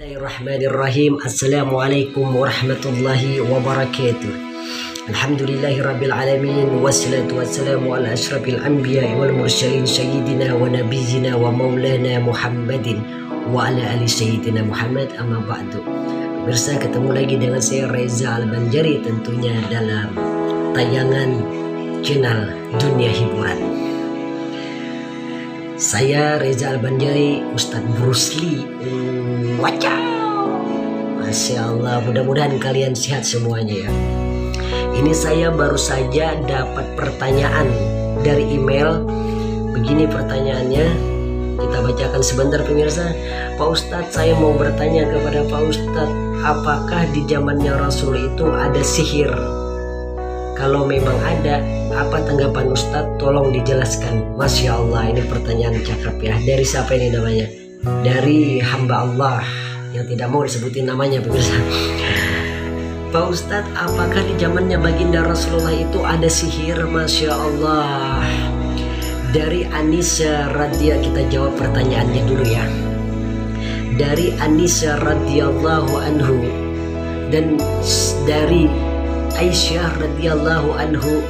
Bismillahirrahmanirrahim. Assalamualaikum warahmatullahi wabarakatuh. Alhamdulillahirabbil alamin wassalatu wassalamu ala asyrafil anbiya'i wal mursalin sayyidina wa nabiyyina wa maulana Muhammadin wa ala ali sayyidina Muhammad, amma ba'du. Pemirsa, ketemu lagi dengan saya Reza Al-Banjari tentunya dalam tayangan channel Dunia Hiburan. Saya Reza Al-Banjari, Ustadz Bruce Lee. Wacaw, Masya Allah, mudah-mudahan kalian sehat semuanya ya. Ini saya baru saja dapat pertanyaan dari email. Begini pertanyaannya, kita bacakan sebentar pemirsa. Pak Ustadz, saya mau bertanya kepada Pak Ustadz, apakah di zamannya Rasul itu ada sihir? Kalau memang ada, apa tanggapan Ustadz? Tolong dijelaskan. Masya Allah, ini pertanyaan cakep ya. Dari siapa ini namanya? Dari hamba Allah yang tidak mau disebutin namanya pemirsa. Pak Ustadz, apakah di zamannya baginda Rasulullah itu ada sihir? Masya Allah. Dari Anisa radhiyallahu, kita jawab pertanyaannya dulu ya. Dari Anisa radhiyallahu anhu dan dari Aisyah radhiyallahu anhu,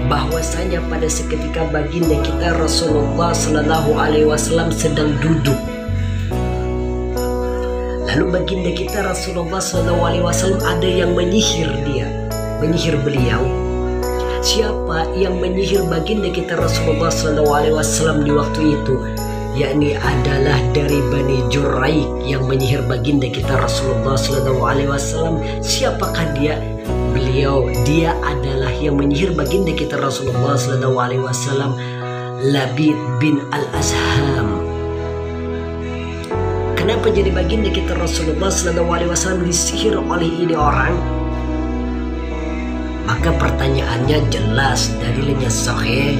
bahwasanya pada seketika baginda kita Rasulullah sallallahu alaihi wasallam sedang duduk. Lalu baginda kita Rasulullah sallallahu alaihi wasallam ada yang menyihir dia, menyihir beliau. Siapa yang menyihir baginda kita Rasulullah sallallahu alaihi wasallam di waktu itu? Yakni adalah dari Bani Juraik yang menyihir baginda kita Rasulullah sallallahu alaihi wasallam. Siapakah dia? Dia adalah yang menyihir baginda kita Rasulullah sallallahu alaihi wasallam, Labid bin Al-Asham. Kenapa jadi baginda kita Rasulullah sallallahu alaihi wasallam disihir oleh ini orang? Maka pertanyaannya jelas, dalilnya sahih.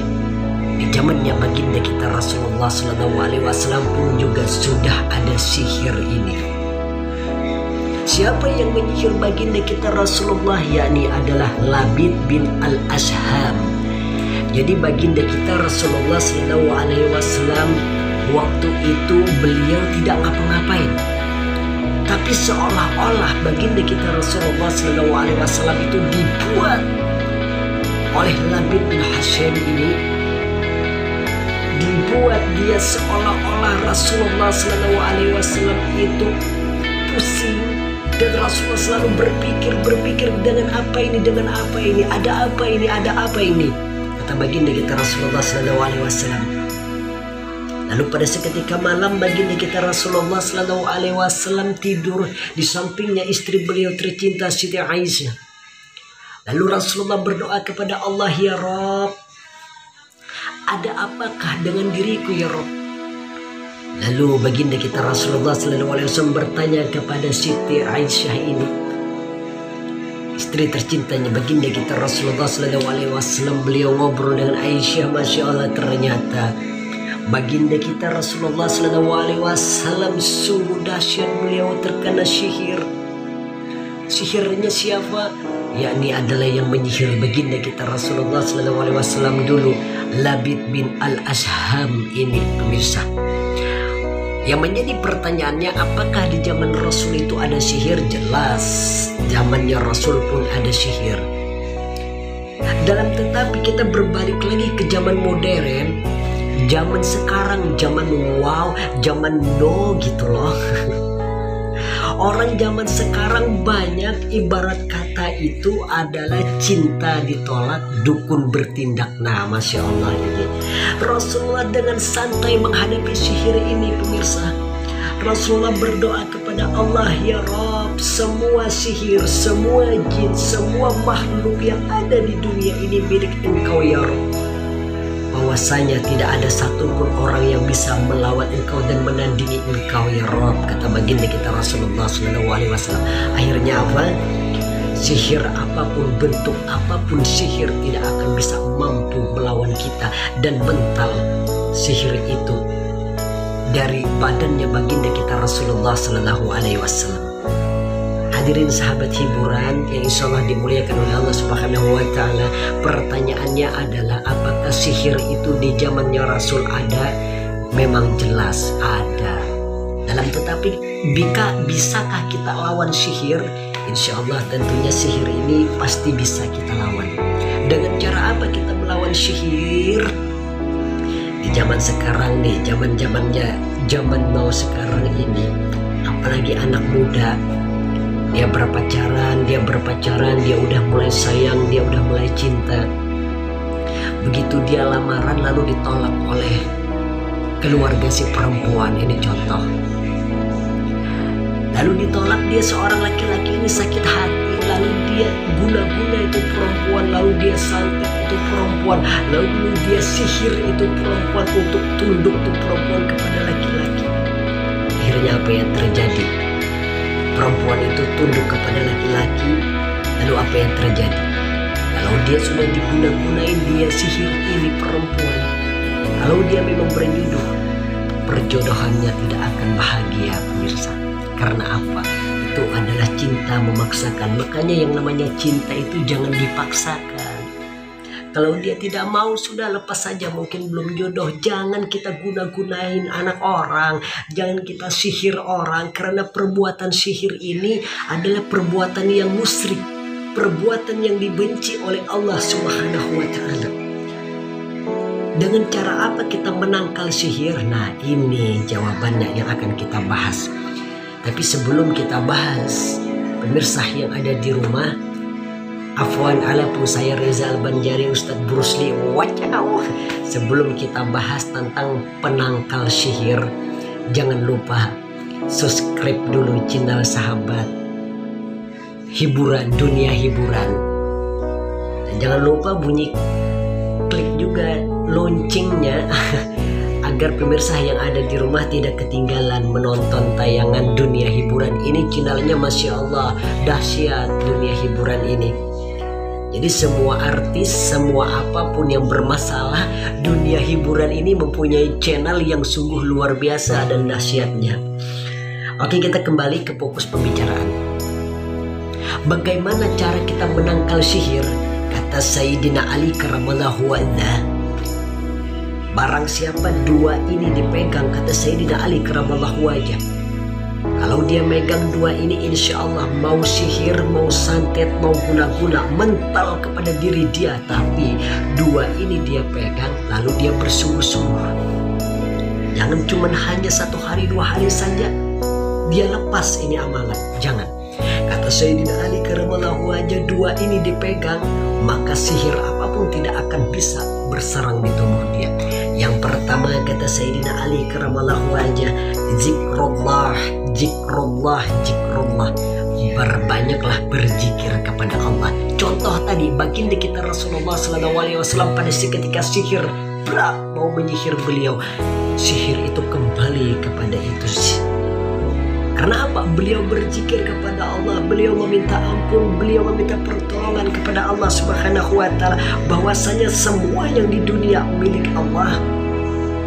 Di zamannya baginda kita Rasulullah sallallahu alaihi wasallam pun juga sudah ada sihir ini. Siapa yang menyihir baginda kita Rasulullah? Yakni adalah Labid bin Al-Asham. Jadi baginda kita Rasulullah sallallahu alaihi wasallam waktu itu beliau tidak ngapa-ngapain, tapi seolah-olah baginda kita Rasulullah sallallahu alaihi wasallam itu dibuat oleh Labid bin Hashim ini, dibuat dia seolah-olah Rasulullah sallallahu alaihi wasallam itu pusing. Dan Rasulullah selalu berpikir dengan apa ini, ada apa ini. Kata baginda kita Rasulullah sallallahu alaihi wasallam. Lalu pada seketika malam baginda kita Rasulullah sallallahu alaihi wasallam tidur, di sampingnya istri beliau tercinta Siti Aisyah. Lalu Rasulullah berdoa kepada Allah, ya Rabb, ada apakah dengan diriku ya Rabb? Lalu baginda kita Rasulullah sallallahu alaihi wasallam bertanya kepada Siti Aisyah ini, istri tercintanya baginda kita Rasulullah sallallahu alaihi wasallam. Beliau ngobrol dengan Aisyah, masya Allah, ternyata baginda kita Rasulullah sallallahu alaihi wasallam sungguh dahsyat, beliau terkena sihir. Sihirnya siapa? Yakni adalah yang menyihir baginda kita Rasulullah sallallahu alaihi wasallam dulu, Labid bin Al-Asham ini pemirsa. Yang menjadi pertanyaannya, apakah di zaman Rasul itu ada sihir? Jelas, zamannya Rasul pun ada sihir. Tetapi kita berbalik lagi ke zaman modern, zaman sekarang, zaman wow, zaman no gitu loh. Orang zaman sekarang banyak, ibarat kata itu adalah cinta ditolak, dukun bertindak. Nah, masya Allah, ini Rasulullah dengan santai menghadapi sihir ini pemirsa. Rasulullah berdoa kepada Allah, ya Rabb, semua sihir, semua jin, semua makhluk yang ada di dunia ini milik Engkau ya Rabb. Bahwasanya tidak ada satupun orang yang bisa melawan Engkau dan menandingi Engkau ya Rabb, kata baginda kita Rasulullah sallallahu alaihi wasallam. Akhirnya apa? Sihir apapun, bentuk apapun sihir tidak akan bisa mampu melawan kita dan mental sihir itu dari badannya baginda kita Rasulullah sallallahu alaihi wasallam. Hadirin sahabat hiburan yang insya Allah dimuliakan oleh Allah Subhanahu wa Ta'ala, pertanyaannya adalah apakah sihir itu di zamannya Rasul ada? Memang jelas ada. Tetapi Bisakah kita lawan sihir? Insya Allah tentunya sihir ini pasti bisa kita lawan. Dengan cara apa kita melawan sihir? Di zaman sekarang nih, zaman now sekarang ini, apalagi anak muda, dia berpacaran, dia udah mulai sayang, dia udah mulai cinta. Begitu dia lamaran lalu ditolak oleh keluarga si perempuan, ini contoh. Lalu ditolak, dia seorang laki-laki ini sakit hati, lalu dia guna-guna itu perempuan, lalu dia santet itu perempuan, lalu dia sihir itu perempuan untuk tunduk tuh perempuan kepada laki-laki. Akhirnya apa yang terjadi? Perempuan itu tunduk kepada laki-laki, lalu apa yang terjadi? Kalau dia sudah diguna-gunain, dia sihir ini perempuan, kalau dia memang berjodoh, perjodohannya tidak akan bahagia, pemirsa. Karena apa? Itu adalah cinta memaksakan. Makanya yang namanya cinta itu jangan dipaksakan. Kalau dia tidak mau, sudah lepas saja. Mungkin belum jodoh. Jangan kita guna-gunain anak orang, jangan kita sihir orang. Karena perbuatan sihir ini adalah perbuatan yang musyrik, perbuatan yang dibenci oleh Allah Subhanahu wa ta'ala. Dengan cara apa kita menangkal sihir? Nah, ini jawabannya yang akan kita bahas. Tapi sebelum kita bahas, pemirsa yang ada di rumah, afwan alapu, saya Reza Al-Banjari, Ustadz Brusli, wacau. Sebelum kita bahas tentang penangkal sihir, jangan lupa subscribe dulu channel Sahabat Hiburan, Dunia Hiburan. Dan jangan lupa klik juga loncengnya agar pemirsa yang ada di rumah tidak ketinggalan menonton tayangan Dunia Hiburan ini. Channelnya Masya Allah dahsyat, Dunia Hiburan ini. Jadi semua artis, semua apapun yang bermasalah, Dunia Hiburan ini mempunyai channel yang sungguh luar biasa dan dahsyatnya. Oke, kita kembali ke fokus pembicaraan. Bagaimana cara kita menangkal sihir? Kata Sayyidina Ali karramallahu wajhah, barang siapa dua ini dipegang, kata Sayyidina Ali karramallahu wajhah, kalau dia megang dua ini, insya Allah mau sihir, mau santet, mau guna-guna, mental kepada diri dia, tapi dua ini dia pegang, lalu dia bersungguh-sungguh. Jangan cuma hanya 1 hari 2 hari saja dia lepas ini amalan, jangan. Kata Sayyidina Ali karramallahu wajhah, dua ini dipegang, maka sihir apapun tidak akan bisa berserang di tubuh dia. Yang pertama, kata Sayyidina Ali karramallahu wajhah, zikrullah, zikrullah, zikrullah. Berbanyaklah berzikir kepada Allah. Contoh tadi baginda kita Rasulullah SAW pada ketika sihir mau menyihir beliau, sihir itu kembali kepada itu. Karena apa? Beliau berzikir kepada Allah, beliau meminta ampun, beliau meminta pertolongan kepada Allah Subhanahu wa ta'ala, bahwasanya semua yang di dunia milik Allah.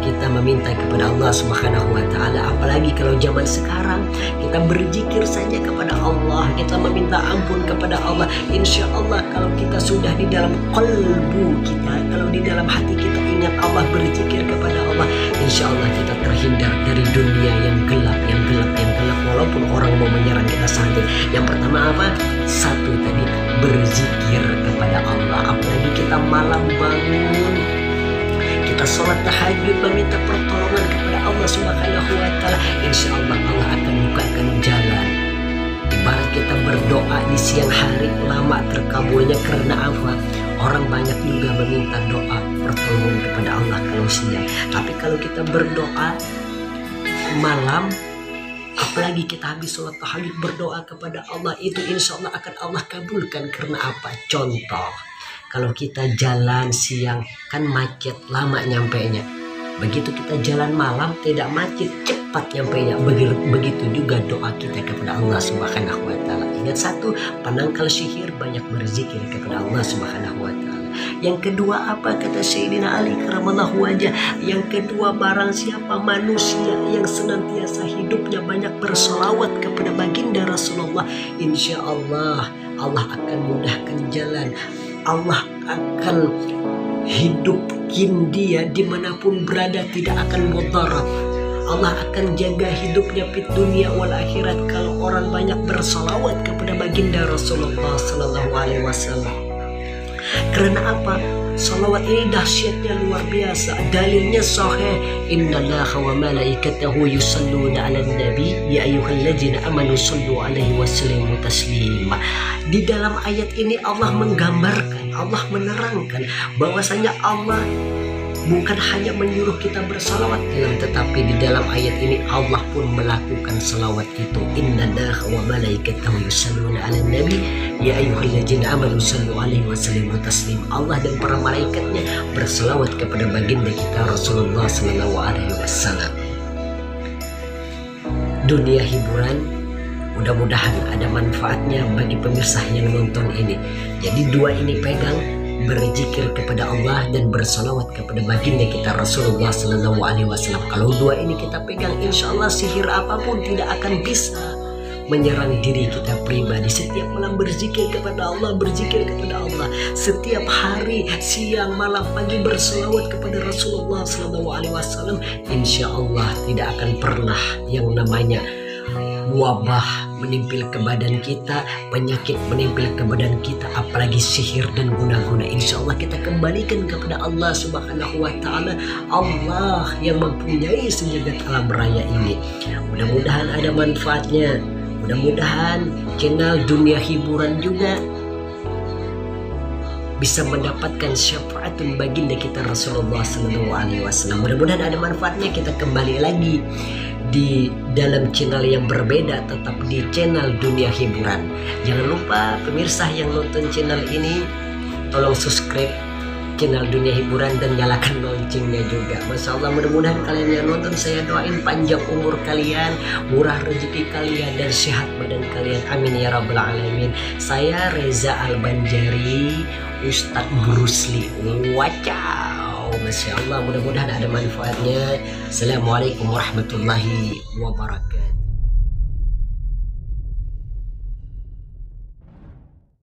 Kita meminta kepada Allah Subhanahu wa ta'ala. Apalagi kalau zaman sekarang kita berzikir saja kepada Allah, kita meminta ampun kepada Allah. Insya Allah kalau kita sudah di dalam qalbu kita, kalau di dalam hati kita ingat Allah, berzikir kepada Allah, insya Allah kita terhindar dari dunia yang gelap, yang gelap, yang gelap. Walaupun orang mau menyerang kita santet. Yang pertama apa? Satu tadi, berzikir kepada Allah. Apalagi kita malam bangun, kita sholat tahajud, meminta pertolongan kepada Allah Subhanahu wa ta'ala, insya Allah Allah akan bukakan jalan. Ibarat kita berdoa di siang hari, lama terkabulnya karena apa? Orang banyak juga meminta doa pertolongan kepada Allah kalau siang. Tapi kalau kita berdoa malam, apalagi kita habis sholat tahajud berdoa kepada Allah, itu insya Allah akan Allah kabulkan. Karena apa? Contoh, kalau kita jalan siang kan macet, lama nyampainya. Begitu kita jalan malam tidak macet, cepat nyampainya. Begitu juga doa kita kepada Allah Subhanahu wa ta'ala. Ingat satu, penangkal sihir banyak berzikir kepada Allah Subhanahu wa ta'ala. Yang kedua apa? Kata Sayyidina Ali karramallahu wajhah, yang kedua, barang siapa manusia yang senantiasa hidupnya banyak bersolawat kepada baginda Rasulullah, insya Allah Allah akan mudahkan jalan. Allah akan hidupkin dia dimanapun berada, tidak akan mudarat. Allah akan jaga hidupnya di dunia wal akhirat kalau orang banyak bersolawat kepada baginda Rasulullah Sallallahu Alaihi Wasallam. Karena apa? Salawat ini dahsyatnya luar biasa. Dalilnya sahih. Innallaha wa malaikatahu yusalluna 'alan nabi ya ayyuhalladzina amanu sallu 'alaihi wa sallimu taslima. Di dalam ayat ini Allah menggambarkan, Allah menerangkan bahwasanya Allah bukan hanya menyuruh kita bersalawat, tetapi di dalam ayat ini Allah pun melakukan salawat itu. Innallaha wa malaikatahu yusalluna 'alan nabi ya ayyuhalladzina amanu sallu 'alaihi wa sallimu taslima. Allah dan para malaikatnya bersalawat kepada baginda kita Rasulullah sallallahu alaihi wasallam. Dunia hiburan, mudah-mudahan ada manfaatnya bagi pemirsa yang nonton ini. Jadi dua ini pegang, berzikir kepada Allah dan bersalawat kepada baginda kita Rasulullah Sallallahu Alaihi Wasallam. Kalau dua ini kita pegang, insya Allah sihir apapun tidak akan bisa menyerang diri kita pribadi. Setiap malam berzikir kepada Allah, berzikir kepada Allah. Setiap hari, siang, malam, pagi bersalawat kepada Rasulullah Sallallahu Alaihi Wasallam. Insya Allah tidak akan pernah yang namanya wabah menimpil ke badan kita, penyakit menimpil ke badan kita, apalagi sihir dan guna-guna. Insya Allah kita kembalikan kepada Allah Subhanahu wa Ta'ala, Allah yang mempunyai sejagat alam raya ini. Mudah-mudahan ada manfaatnya. Mudah-mudahan channel Dunia Hiburan juga bisa mendapatkan syafaat baginda kita Rasulullah Sallallahu Alaihi Wasallam. Mudah-mudahan ada manfaatnya. Kita kembali lagi di dalam channel yang berbeda, tetap di channel Dunia Hiburan. Jangan lupa pemirsa yang nonton channel ini, tolong subscribe channel Dunia Hiburan dan nyalakan loncengnya juga. Masya Allah, mudah-mudahan kalian yang nonton, saya doain panjang umur kalian, murah rezeki kalian, dan sehat badan kalian. Amin ya rabbal alamin. Saya Reza Al-Banjari, Ustadz Bruce Lee. Wacaw, Masya Allah, mudah-mudahan ada manfaatnya. Assalamualaikum warahmatullahi wabarakatuh.